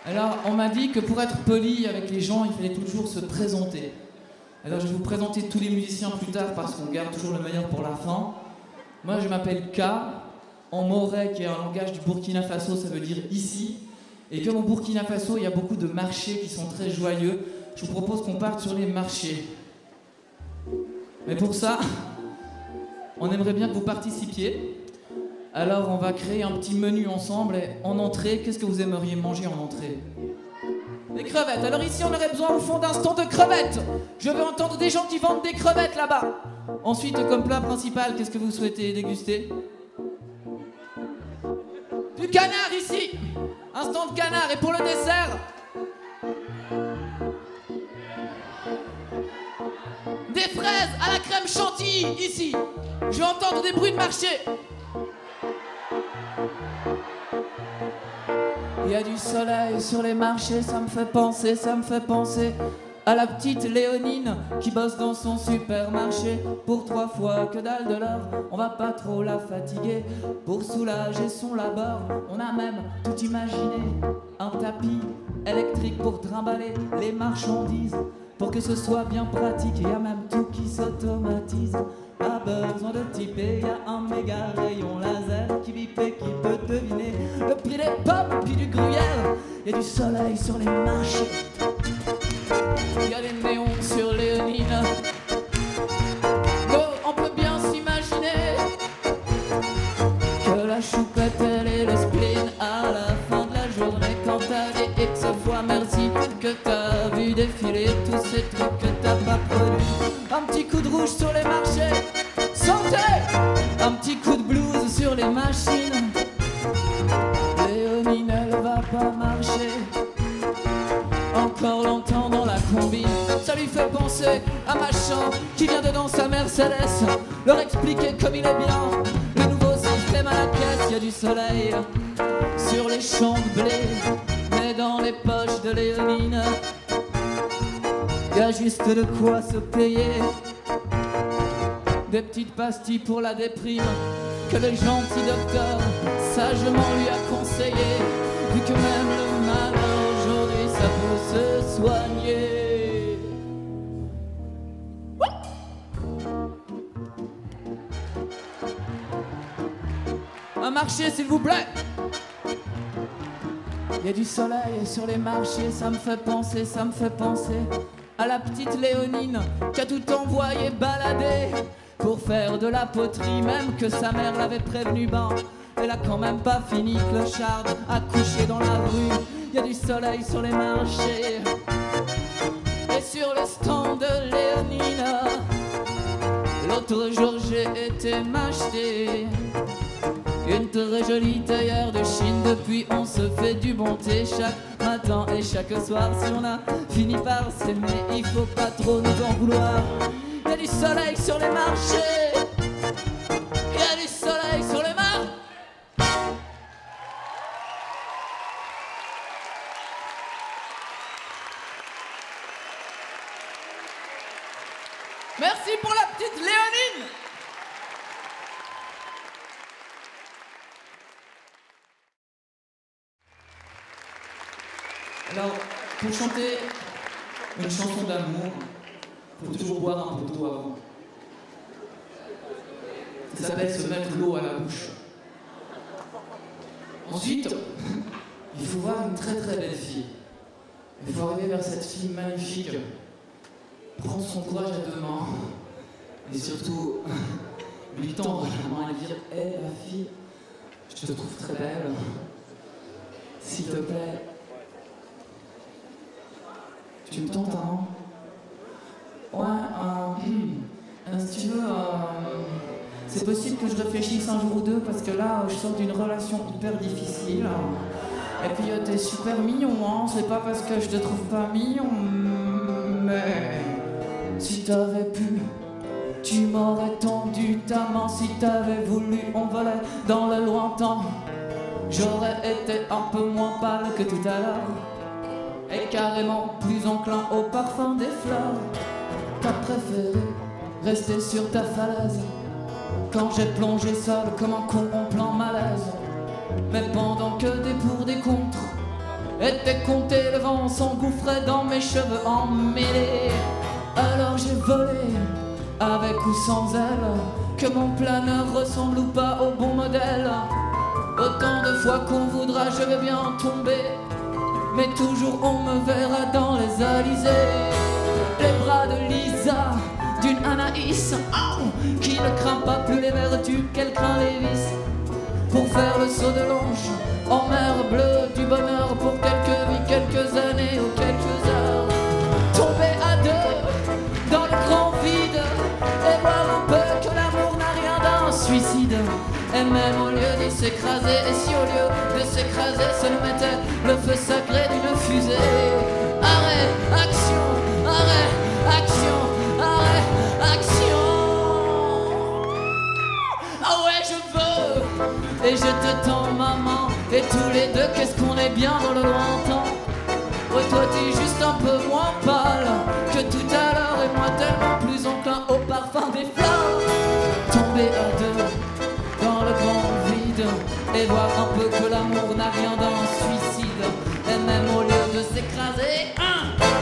Alors, on m'a dit que pour être poli avec les gens, il fallait toujours se présenter. Alors, je vais vous présenter tous les musiciens plus tard parce qu'on garde toujours le meilleur pour la fin. Moi, je m'appelle K. En Moré, qui est un langage du Burkina Faso, ça veut dire ici. Et comme au Burkina Faso, il y a beaucoup de marchés qui sont très joyeux, je vous propose qu'on parte sur les marchés. Mais pour ça, on aimerait bien que vous participiez. Alors on va créer un petit menu ensemble et en entrée, qu'est-ce que vous aimeriez manger en entrée? Des crevettes. Alors ici on aurait besoin au fond d'un stand de crevettes. Je veux entendre des gens qui vendent des crevettes là-bas. Ensuite comme plat principal, qu'est-ce que vous souhaitez déguster? Du canard ici. Un stand de canard. Et pour le dessert, des fraises à la crème chantilly ici. Je veux entendre des bruits de marché. Il y a du soleil sur les marchés, ça me fait penser à la petite Léonine qui bosse dans son supermarché. Pour 3 fois que dalle de l'or, on va pas trop la fatiguer. Pour soulager son labeur, on a même tout imaginé. Un tapis électrique pour trimballer les marchandises. Pour que ce soit bien pratique, il y a même tout qui s'automatise. Pas besoin de typer, il y a un méga rayon laser qui bip et qui peut deviner le prix des pommes puis du gruyère. Il y a du soleil sur les marchés, il y a des néons sur Léonine. Oh, on peut bien s'imaginer que la choupette elle est le spleen à la fin de la journée. Quand t'as des X fois merci que t'as vu défiler tous ces trucs que t'as pas produits. Un petit coup de rouge sur les marchés, santé! Un petit coup de blues sur les machines. Léonine, elle va pas marcher encore longtemps dans la combine. Ça lui fait penser à Machin qui vient de dans sa Mercedes leur expliquer comme il est bien le nouveau système à la pièce. Il y a du soleil sur les champs de blé, mais dans les poches de Léonine il y a juste de quoi se payer des petites pastilles pour la déprime que le gentil docteur sagement lui a conseillé, vu que même le malheur aujourd'hui ça peut se soigner. Un marché s'il vous plaît. Il y a du soleil sur les marchés, ça me fait penser à la petite Léonine qui a tout envoyé balader pour faire de la poterie, même que sa mère l'avait prévenu. Ben, elle a quand même pas fini, clocharde, à coucher dans la rue. Il y a du soleil sur les marchés et sur le stand de Léonine. L'autre jour j'ai été m'acheter une très jolie tailleur de Chine. Depuis on se fait du bon thé chaque matin et chaque soir. Si on a fini par s'aimer, il faut pas trop nous en vouloir. Il y a du soleil sur les marchés, il y a du soleil sur les marchés. Merci pour la petite Léonine. Alors, pour chanter une chanson d'amour, il faut toujours boire un peu d'eau avant. Ça s'appelle se mettre l'eau à la bouche. Ensuite, il faut voir une très très belle fille. Il faut arriver vers cette fille magnifique, prendre son courage à 2 mains et surtout lui tendre la main et lui dire « Hé ma fille, je te trouve très belle, s'il te plaît. Tu me tentes, hein? Ouais, si tu veux, c'est possible que je réfléchisse un jour ou 2 parce que là, je sors d'une relation hyper difficile. Et puis, t'es super mignon, hein? C'est pas parce que je te trouve pas mignon, mais si t'avais pu, tu m'aurais tendu ta main. Si t'avais voulu, on volait dans le lointain. J'aurais été un peu moins pâle que tout à l'heure et carrément plus enclin au parfum des fleurs. T'as préféré rester sur ta falaise quand j'ai plongé seul comme un con en plein malaise. Mais pendant que des pour des contre était compté, le vent s'engouffrait dans mes cheveux emmêlés. Alors j'ai volé, avec ou sans elle, que mon planeur ressemble ou pas au bon modèle. Autant de fois qu'on voudra, je vais bien tomber, mais toujours on me verra dans les Alizés. Les bras de Lisa, d'une Anaïs, oh, qui ne craint pas plus les vertus qu'elle craint les vices. Pour faire le saut de l'ange en mer bleue du bonheur, pour quelques vies, quelques années ou quelques heures. Tomber à deux dans le grand vide et voir un peu que l'amour n'a rien d'un suicide. Et même au lieu de s'écraser, et si au lieu de s'écraser se nous mettait le feu sacré d'une fusée. Arrêt, action, arrêt, action, arrêt, action. Ah ouais, je veux, et je te tends maman, et tous les deux, qu'est-ce qu'on est bien dans le lointain. Ouais, toi t'es juste un peu moins pâle que tout à l'heure, et moi tellement plus enclin au parfum des fleurs. Tomber à deux dans le grand vide et voir un peu que l'amour n'a rien d'un suicide. Et même au lieu de s'écraser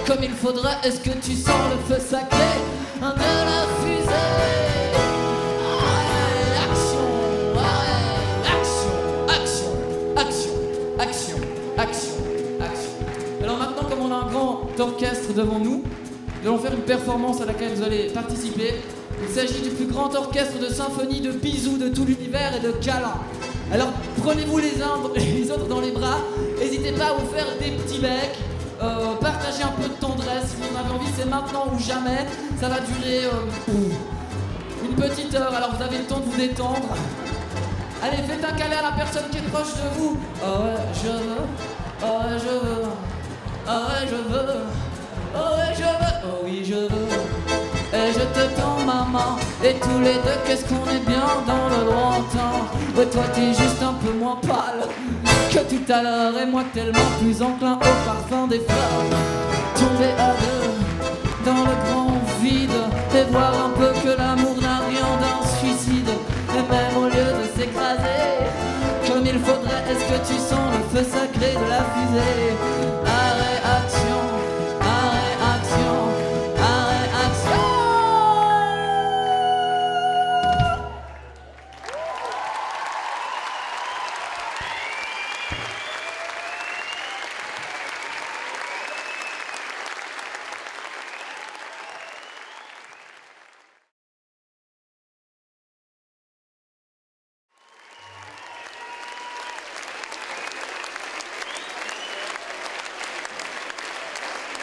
comme il faudrait, est-ce que tu sens le feu sacré de la fusée? Action, action, action, action, action, action. Alors maintenant, comme on a un grand orchestre devant nous, nous allons faire une performance à laquelle vous allez participer. Il s'agit du plus grand orchestre de symphonie, de bisous de tout l'univers et de câlins. Alors prenez-vous les uns les autres dans les bras, n'hésitez pas à vous faire des petits becs, partagez un peu de tendresse si vous en avez envie, c'est maintenant ou jamais. Ça va durer une petite heure, alors vous avez le temps de vous détendre. Allez, faites un câlin à la personne qui est proche de vous. Oh ouais, je veux, oh ouais, je veux, oh ouais, je veux, oh ouais, je veux, oh oui, je veux. Et je te tends maman, et tous les deux, qu'est-ce qu'on est bien dans le lointain. Ouais, toi t'es juste un peu moins pâle que tout à l'heure, et moi tellement plus enclin au parfum des fleurs. Tomber à deux dans le grand vide et voir un peu que l'amour n'a rien d'un suicide. Et même au lieu de s'écraser comme il faudrait, est-ce que tu sens le feu sacré de la fusée? Arrêt, action, arrêt, action, arrêt, action.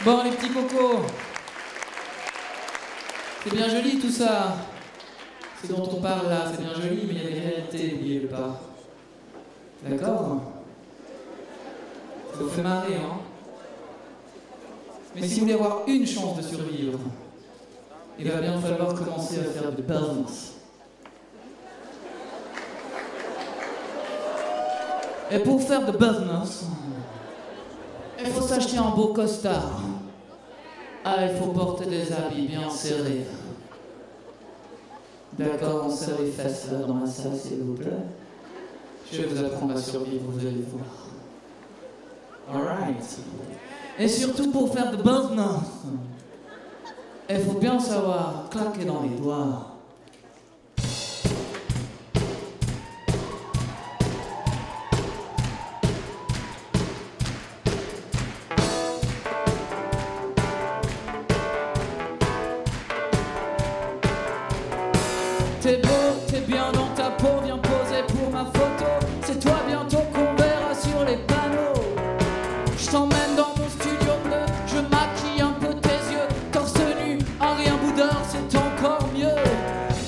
Bon, les petits cocos, c'est bien joli tout ça. Ce dont on parle là, c'est bien joli, mais il y a des réalités, n'oubliez-le pas. D'accord? Ça vous fait marrer, hein? Mais si vous voulez avoir une chance de survivre, il va bien falloir commencer à faire du business. Et pour faire de business, il faut s'acheter un beau costard. Ah, il faut porter des habits bien serrés. D'accord, on serre les fesses là dans la salle, s'il vous plaît. Je vais vous apprendre à survivre, vous allez voir. Alright. Et surtout pour faire de business, il faut bien savoir claquer dans les doigts. T'es beau, t'es bien dans ta peau, viens poser pour ma photo. C'est toi bientôt qu'on verra sur les panneaux. Je t'emmène dans mon studio bleu, je maquille un peu tes yeux. Torse nu, un rien boudeur, c'est encore mieux.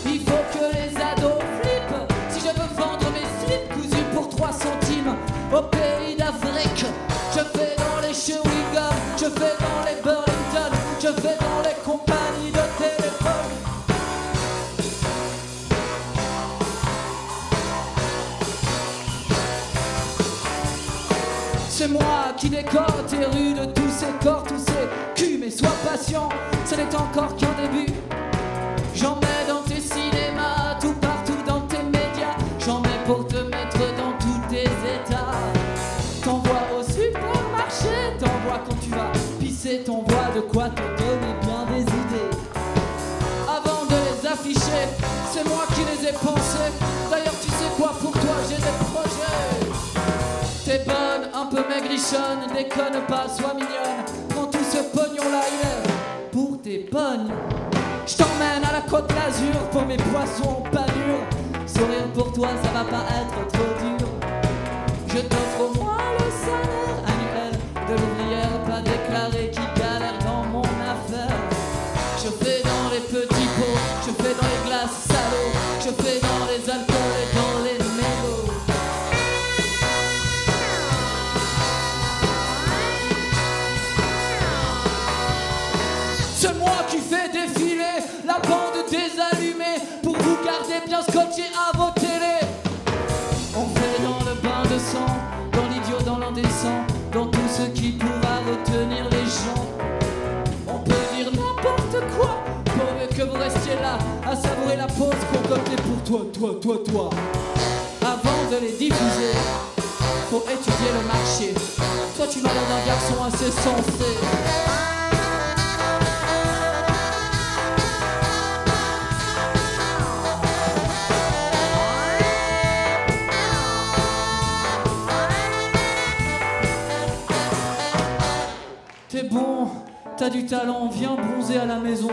Il faut que les ados flippent si je veux vendre mes slips cousus pour 3 centimes au pays d'Afrique. Je fais dans les Shawinigan, je fais dans les Burlington, je fais dans les compagnies de téléphone. C'est moi qui décore tes rues de tous ces corps, tous ces culs. Mais sois patient, ce n'est encore qu'un début. J'en mets dans tes cinémas, tout partout dans tes médias. J'en mets pour te mettre dans tous tes états. T'envoies au supermarché de quoi te donner bien des idées. Avant de les afficher, c'est moi qui les ai pensés. D'ailleurs tu sais quoi, pour toi j'ai des projets. T'es bonne, un peu maigrichonne, déconne pas, sois mignonne. Prends tout ce pognon là, il est pour tes pognes. Je t'emmène à la Côte d'Azur pour mes poissons pas durs. Sourire pour toi, ça va pas être trop dur. Je t'offre au moins le salaire annuel de l'ouvrière pas déclarée qui galère dans mon affaire. Je fais dans les petits pots, je fais dans les glaces salauds, je fais dans les alcools et dans les mégots. C'est moi qui fais défiler la bande désallumée pour vous garder bien scotché à vos télés. On fait dans le bain de sang, dans l'idiot, dans l'indécent, dans tout ce qui pourra retenir les gens. On peut dire n'importe quoi, pourvu que vous restiez là à savourer la pause concoctée pour toi. Avant de les diffuser, faut étudier le marché. Toi tu m'as l'air d'un garçon assez sensé. T'es bon, t'as du talent, viens bronzer à la maison.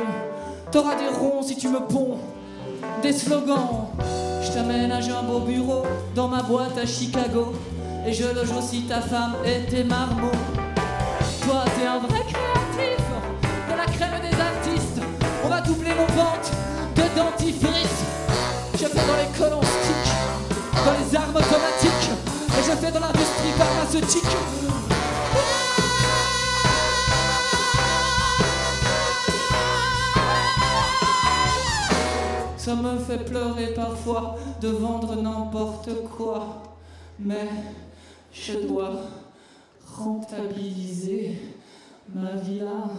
T'auras des ronds si tu me ponds, des slogans. Je t'amène à un beau bureau dans ma boîte à Chicago. Et je loge aussi ta femme et tes marmots. Toi t'es un vrai créatif, de la crème des artistes. On va doubler nos ventes de dentifrice. Je fais dans les colons sticks, dans les armes automatiques. Et je fais dans l'industrie pharmaceutique. Ça me fait pleurer parfois de vendre n'importe quoi, mais je dois rentabiliser ma villa.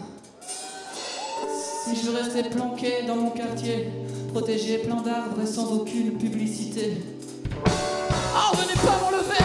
Si je restais planqué dans mon quartier, protégé plein d'arbres et sans aucune publicité. Oh, venez pas m'enlever